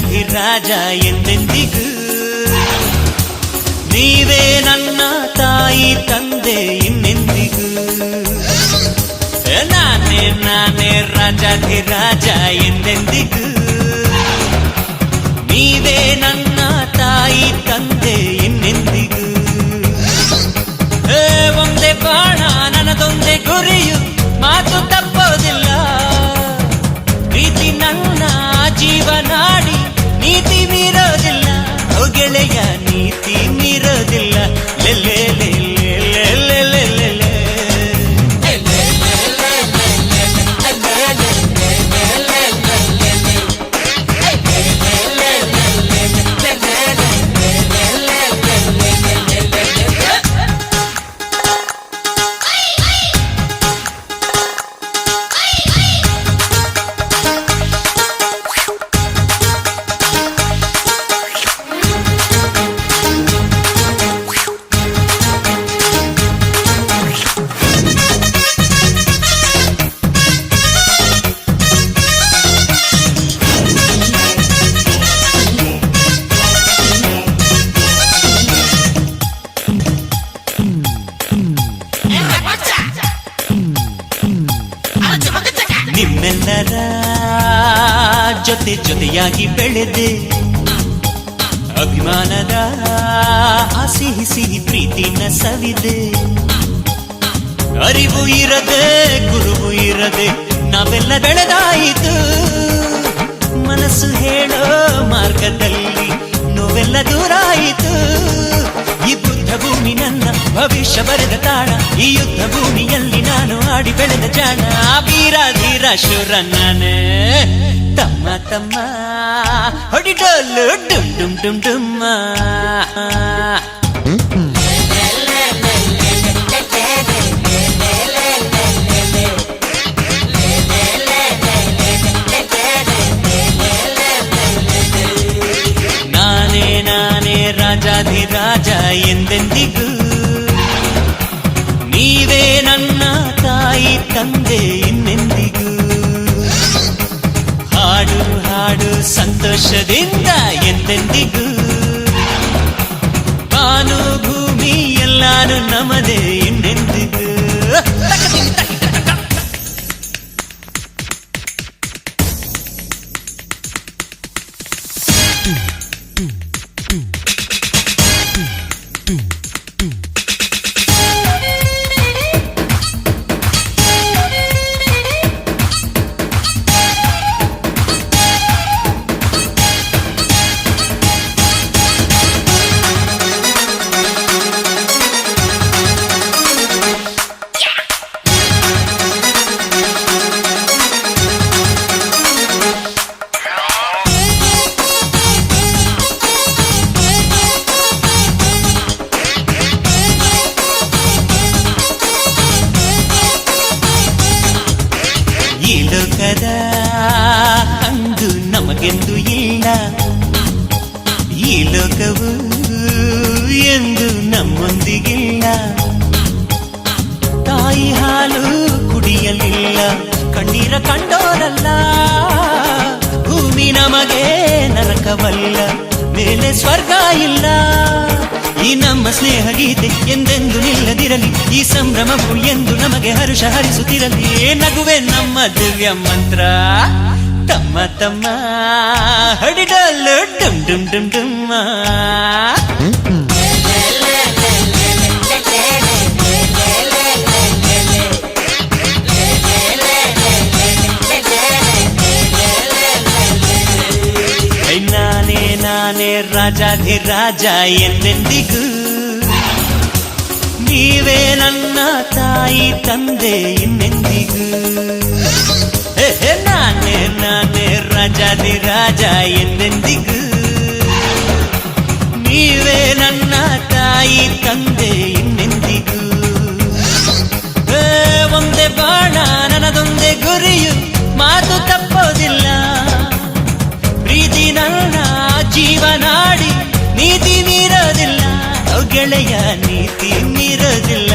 ರಾಜಾಧಿರಾಜ ಎಂದೆಂದಿಗೂ ನೀವೇ ನನ್ನ ತಾಯಿ ತಂದೆ ಇನ್ನೆಂದಿಗೂ ನಾನೇ ನಾನೇ ರಾಜಾಧಿರಾಜ ಎಂದೆಂದಿಗೂ ನೀವೇ ನನ್ನ ತಾಯಿ ತಂದೆ ಇನ್ನೆಂದಿಗೂ ಒಂದೇ ಬಾಣ ನನ್ನದೊಂದೇ ಗುರಿಯು ಮಾತು ತಪ್ಪೋದಿಲ್ಲ ಪ್ರೀತಿ ನನ್ನ ಜೀವನಾಡಿ ನೀತಿ ಮೀರೋದಿಲ್ಲ ಗೆಳೆಯ ನೀತಿ ಮೀರೋದಿಲ್ಲ ಲೆಲ್ಲೆ ನಿಮ್ಮೆಲ್ಲರ ಜೊತೆಯಾಗಿ ಬೆಳೆದೆ ಅಭಿಮಾನದ ಆ ಸಿಹಿ ಸಿಹಿ ಪ್ರೀತಿನ ಸವಿದೆ ಅರಿವು ಇರದೆ ಗುರುವು ಇರದೆ ನಾವೆಲ್ಲ ಬೆಳೆದಾಯಿತು ಮನಸ್ಸು ಹೇಳೋ ಮಾರ್ಗದಲ್ಲಿ ನೋವೆಲ್ಲ ದೂರಾಯಿತು ಈ ಬುದ್ಧ ಭೂಮಿ ನನ್ನ ಭವಿಷ್ಯ ಬರೆದ ತಾಣ ಈ ಯುದ್ಧ ಭೂಮಿಯಲ್ಲಿ ನಾನು ಆಡಿ ಬೆಳೆದ ಜಾಣ ವೀರ ಧೀರ ಶೂರ ನಾನೇ ತಮ್ಮ ತಮ್ಮ ಹೊಡಿಡೋಲು ಡುಮ್ ಡುಮ್ ಡುಮ್ ಡುಮ್ಮ ನಾನೇ ನಾನೇ ರಾಜಾಧಿರಾಜ ಎಂದೆಂದಿಗೂ ನೀವೇ ನನ್ನ ತಾಯಿ ತಂದೆ ಇನ್ನೆಂದಿಗೂ ಹಾಡು ಹಾಡು ಸಂತೋಷದಿಂದ ಎಂದೆಂದಿಗೂ ಬಾನು ಭೂಮಿ ಎಲ್ಲಾನು ನಮದೇ ಇನ್ನೆಂದಿಗೂ ಈ ಲೋಕದ ಅಂದು ನಮಗೆಂದು ಇಲ್ಲ ಈ ಲೋಕವು ಎಂದು ನಮ್ಮೊಂದಿಗಿಲ್ಲ ತಾಯಿ ಹಾಲು ಕುಡಿಯಲಿಲ್ಲ ಕಣ್ಣೀರ ಕಂಡೋರಲ್ಲ ಭೂಮಿ ನಮಗೆ ನರಕವಲ್ಲ ಮೇಲೆ ಸ್ವರ್ಗ ಇಲ್ಲ ಈ ನಮ್ಮ ಸ್ನೇಹ ಗೀತೆ ಎಂದೆಂದು ನಿಲ್ಲದಿರಲಿ ಈ ಸಂಭ್ರಮವು ಎಂದು ನಮಗೆ ಹರುಷ ಹರಿಸುತ್ತಿರಲಿ ನಗುವೆ ನಮ್ಮ ದಿವ್ಯ ಮಂತ್ರ ತಮ್ಮ ತಮ್ಮ ಹಡಿಡಲ್ಲು ಡುಮ್ ಡುಮ್ ಡುಮ್ ಡುಮ್ಮ ನಾನೇ ನಾನೇ ರಾಜಾಧಿರಾಜ ಎಂದೆಂದಿಗೂ ನೀವೇ ನನ್ನ ತಾಯಿ ತಂದೆ ಇನ್ನೆಂದಿಗೂ ನಾನೇ ನಾನೇ ರಾಜಾಧಿರಾಜ ಎಂದೆಂದಿಗೂ ನೀವೇ ನನ್ನ ತಾಯಿ ತಂದೆ ಇನ್ನೆಂದಿಗೂ ಒಂದೇ ಬಾಣ ನನ್ನದೊಂದೇ ಗುರಿಯು ಮಾತು ತಪ್ಪೋದಿಲ್ಲ ಪ್ರೀತಿ ನನ್ನ ಜೀವನಾಡಿ ನೀತಿ ಮೀರೋದಿಲ್ಲ ಗೆಳೆಯ ನೀತಿ ಮೀರೋದಿಲ್ಲ